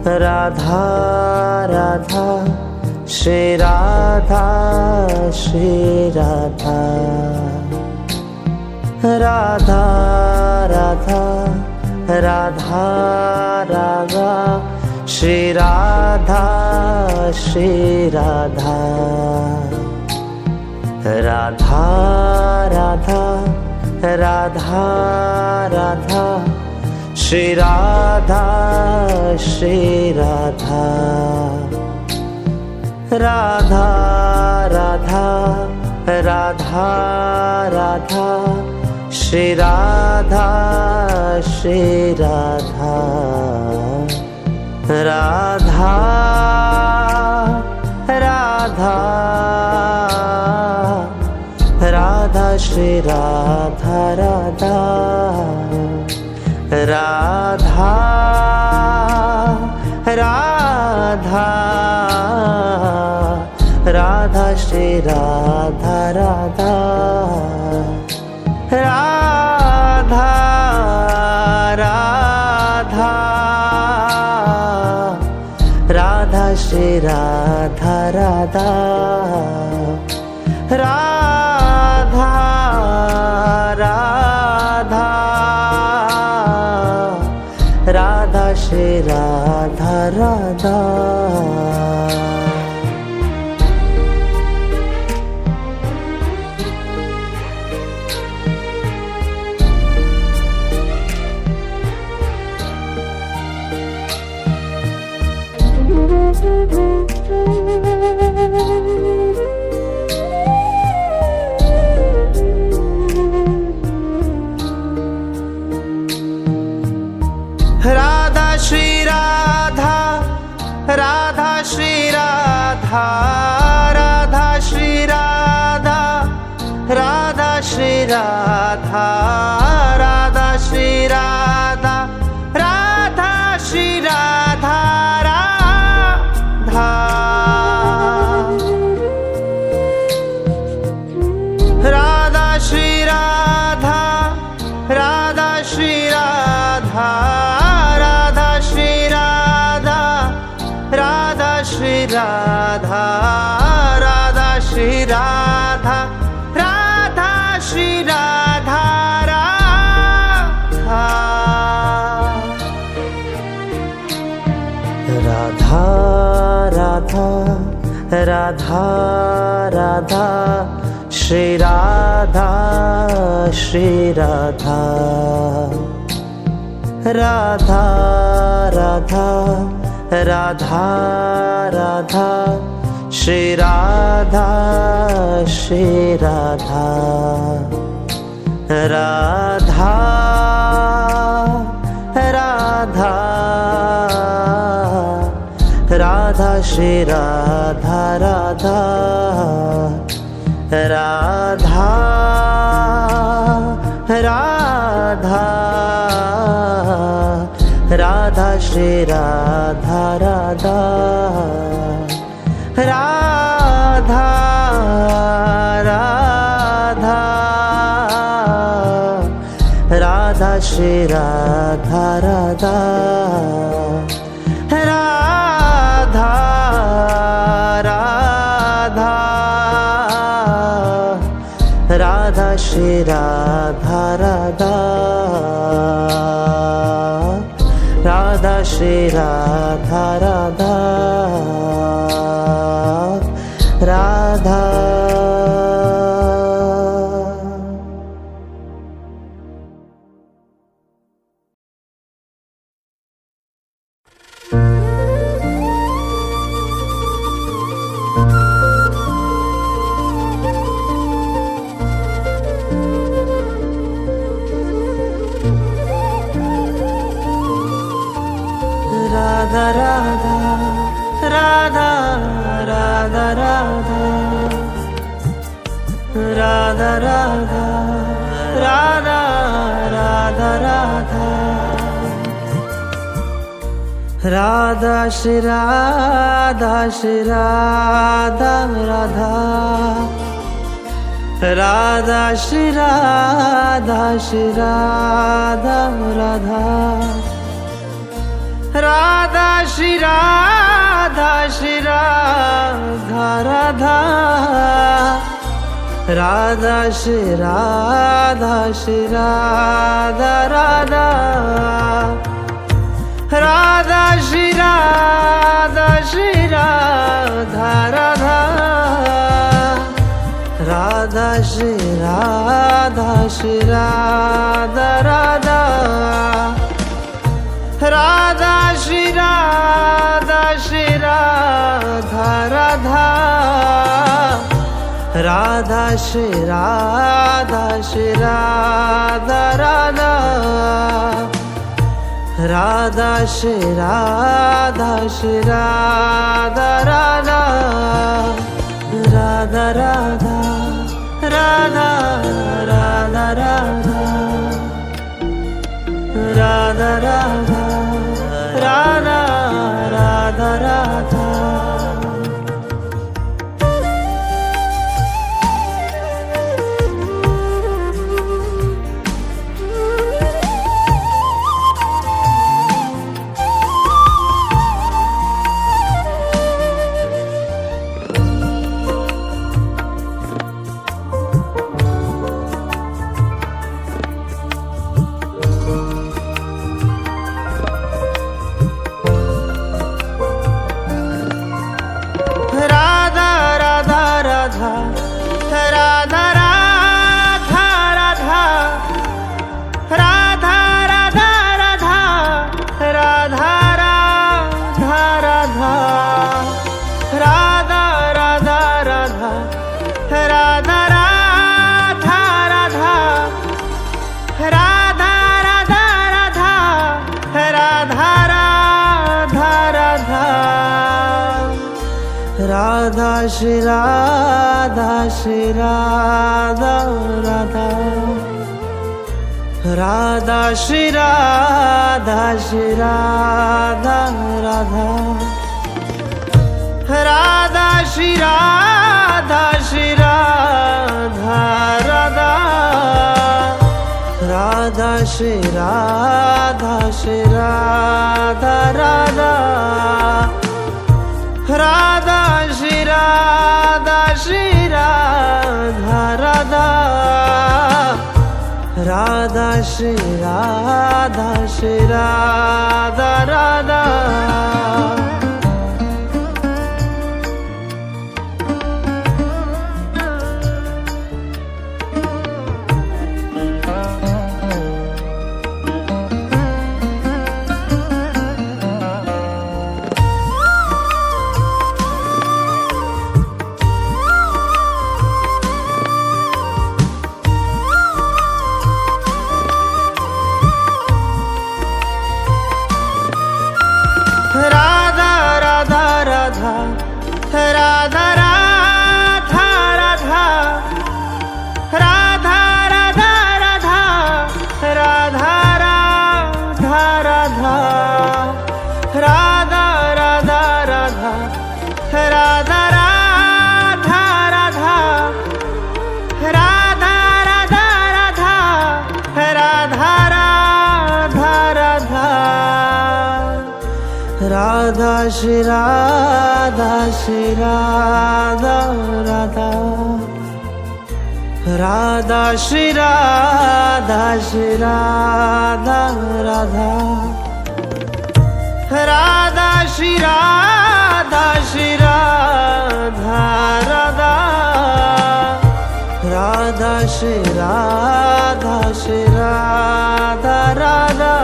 राधा राधा श्री राधा श्री राधा। राधा राधा राधा राधा श्री राधा श्री राधा। राधा राधा राधा राधा श्री राधा श्री राधा। राधा राधा राधा राधा श्री राधा श्री राधा। राधा राधा राधा श्री राधा राधा। राधा राधा राधा श्री राधा राधा। राधा राधा राधा श्री राधा राधा। राधा राधा राधा श्री राधा राधा। राधा श्री राधा राधा श्री राधा। राधा श्री राधा राधा श्री राधा। राधा श्री राधा राधा श्री राधा राधा। राधा श्री राधा राधा श्री राधा। राधा श्री राधा राधा श्री राधा। राधा श्री राधा राधा श्री राधा राधा। राधा राधा राधा राधा श्री राधा श्री राधा। राधा राधा राधा राधा श्री राधा श्री राधा। राधा राधा राधा श्री राधा राधा। राधा राधा राधा श्री राधा राधा। राधा राधा राधा श्री राधा राधा। राधा राधा राधा श्री राधा राधा। राधा श्री राधा राधा। राधा राधा राधा राधा राधा राधा राधा राधा राधा राधा। राधा श्री राधा श्री राधा राधा। राधा श्री राधा श्री राधा राधा। राधा श्री राधा श्री राधा राधा राधा श्री राधा श्री राधा राधा राधा श्री राधा श्री राधा राधा राधा श्री राधा श्री राधा राधा राधा श्री राधा श्री राधा राधा राधा श्री राधा श्री राधा राधा राधा श्री राधा श्री राधा राधा राधा राधा राधा राधा राधा राधा राधा राधा राधा राधा राधा श्री राधा श्री राधा राधा राधा श्री राधा श्री राधा राधा राधा श्री राधा श्री राधा राधा राधा श्री राधा श्री राधा राधा राधा श्री राधा श्री राधा राधा राधा श्री राधा श्री राधा राधा राधा श्री राधा श्री राधा राधा राधा श्री राधा श्री राधा राधा राधा श्री राधा श्री राधा राधा राधा श्री राधा श्री राधा राधा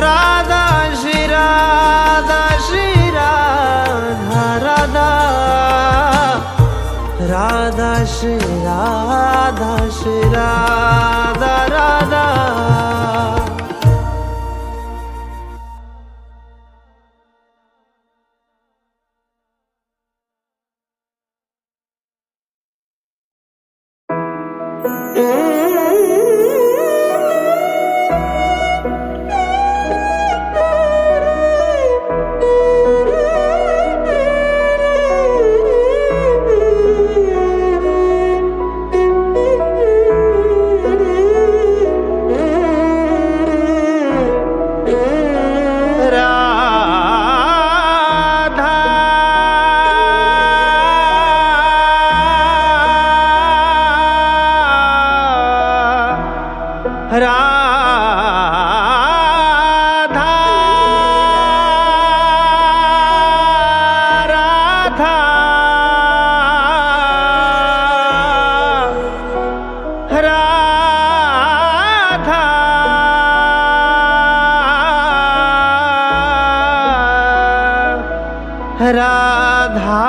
राधा श्री राधा श्री राधा राधा राधा श्री राधा श्री राधा राधा राधा राधा राधा राधा राधा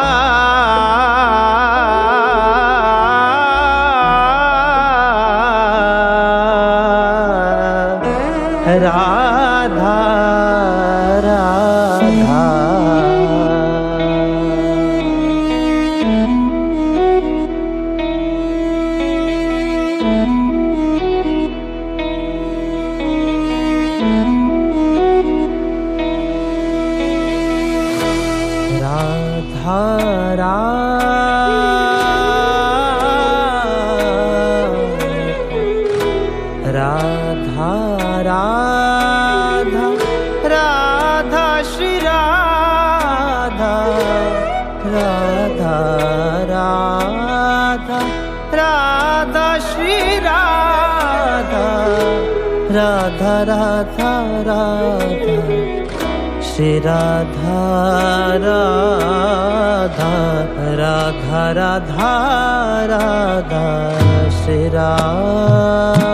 राधा राधा राधा राधा राधा श्री राधा राधा राधा राधा श्री राधा राधा राधा राधा श्री राधा राधा राधा राधा राधा श्री राधा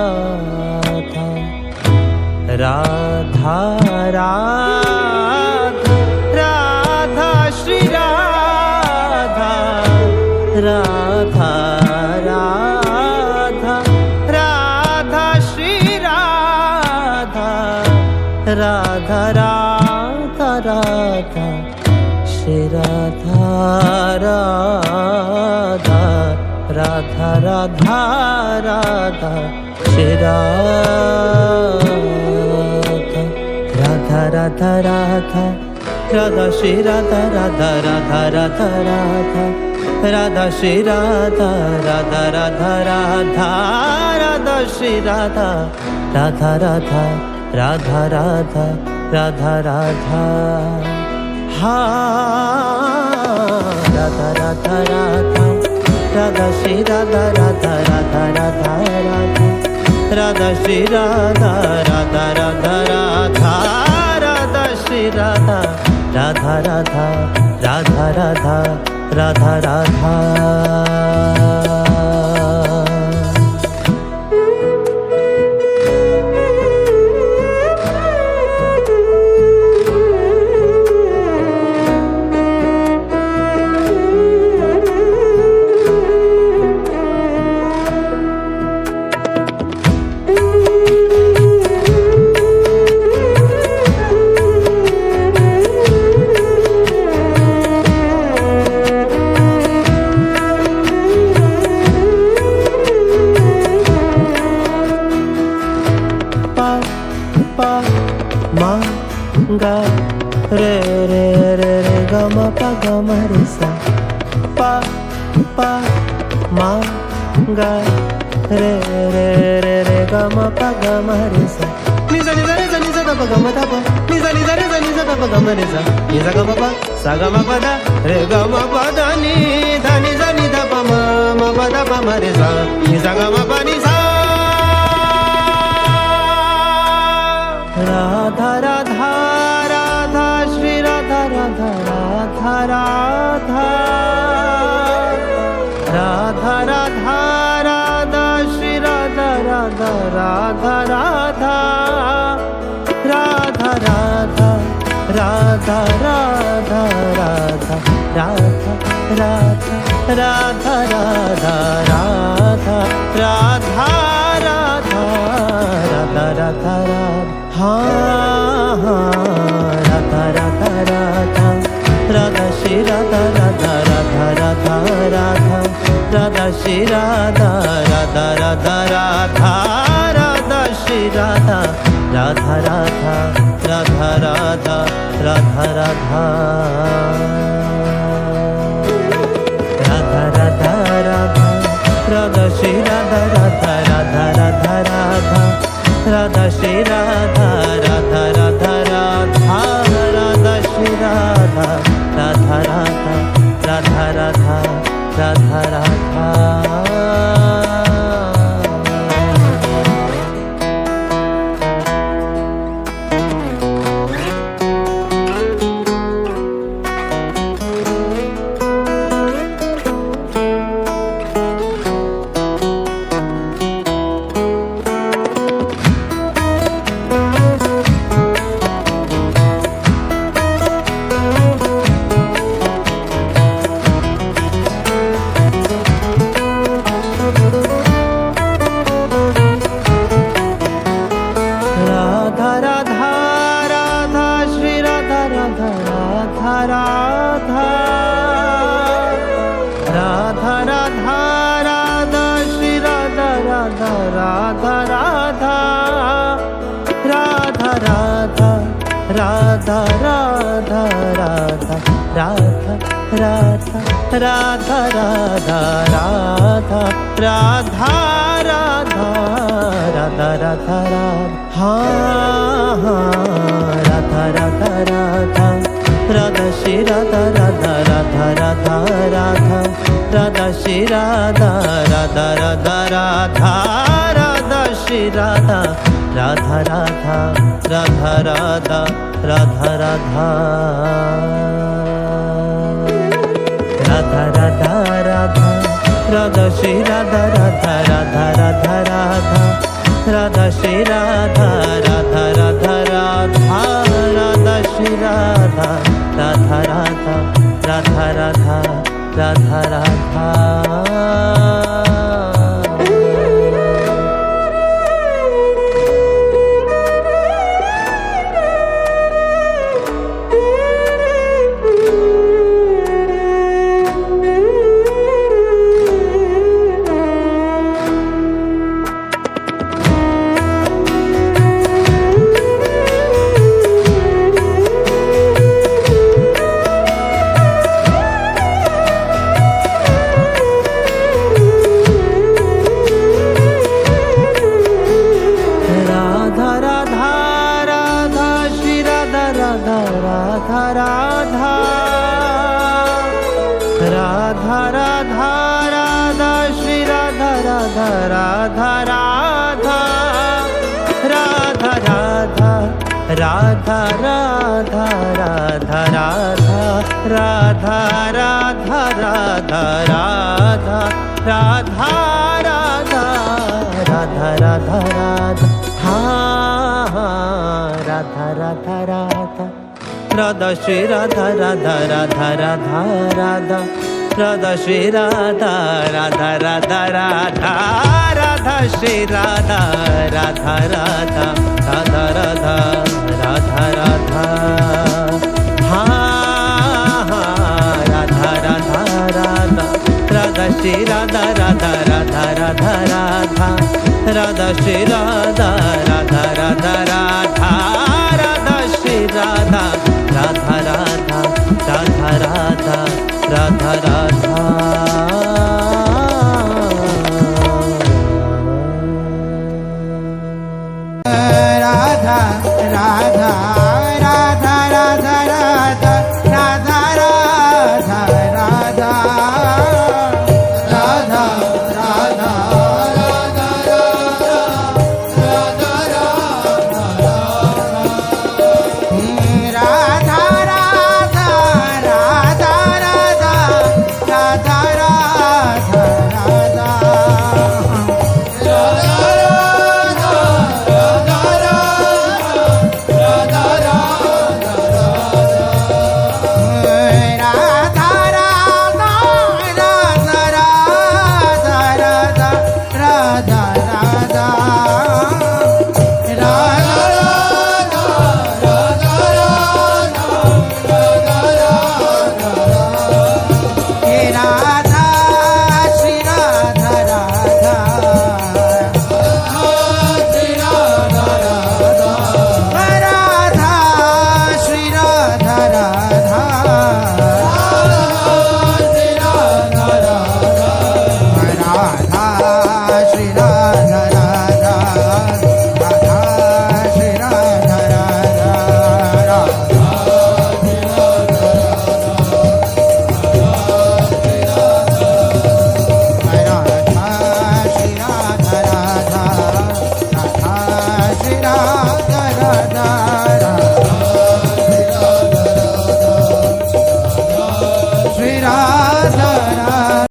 राधा राधा राधा श्री राधा राधा राधा राधा श्री राधा राधा राधा राधा श्री राधा राधा राधा राधा राधा श्री राधा राधा राधा राधा श्री राधा राधा राधा राधा राधा राधा श्री राधा राधा राधा राधा राधा श्री राधा राधा राधा राधा राधा राधा राधा हा Radha Radha Radha Radha Shri Radha Radha Radha Radha Radha Radha Shri Radha Radha Radha Radha Radha Shri Radha Radha Radha Radha Radha Radha Radha ma ga re re re re ga ma pa re sa pa pa ma ga re re re re ga ma pa re sa ni za re za ni za da pa ga ma da pa ni za re za ni za da pa ga ma re sa ni za ga ma pa sa ga ma pa da re ga ma pa da ni za ni da pa ma pa da pa ma re sa ni za ga ma pa ni sa Radha Radha Radha Shri Radha Radha Radha Radha Radha Radha Radha Shri Radha Radha Radha Radha Radha Radha Radha Radha Radha Radha Radha Radha Radha Radha Radha Radha Radha Radha हाँ राधा राधा राधा राधा श्री राधा राधा राधा राधा राधा राधा श्री राधा राधा राधा राधा राधा श्री राधा राधा राधा राधा राधा राधा राधा राधा राधा राधा राधा श्री राधा राधा राधा राधा राधा राधा श्री राधा राधा राधा राधा राधा श्री राधा राधा राधा राधा राधा राधा राधा राधा राधा राधा राधा राधा राधा राधा राधा राधा राधा राधा राधा राधा राधा राधा राधा राधा हाँ राधा राधा राधा राधा श्री राधा राधा राधा राधा राधा राधा श्री राधा राधा राधा राधा राधा श्री राधा राधा राधा राधा राधा राधा राधा राधा राधा राधा राधा श्री राधा राधा राधा राधा राधा राधा श्री राधा राधा राधा राधा राधा श्री राधा राधा राधा राधा राधा राधा राधा राधा राधा राधा श्री राधा राधा राधा राधा राधा राधा राधा राधा राधा राधा राधा राधा राधा राधा राधा राधा राधा राधा राधा हाँ राधा राधा राधा राधा श्री राधा राधा राधा राधा राधा राधा श्री राधा राधा राधा राधा राधा श्री राधा राधा राधा राधा राधा राधा राधा हाँ राधा राधा राधा राधा श्री राधा राधा राधा राधा राधा राधा श्री राधा राधा राधा राधा राधा श्री राधा राधा राधा राधा राधा राधा राधा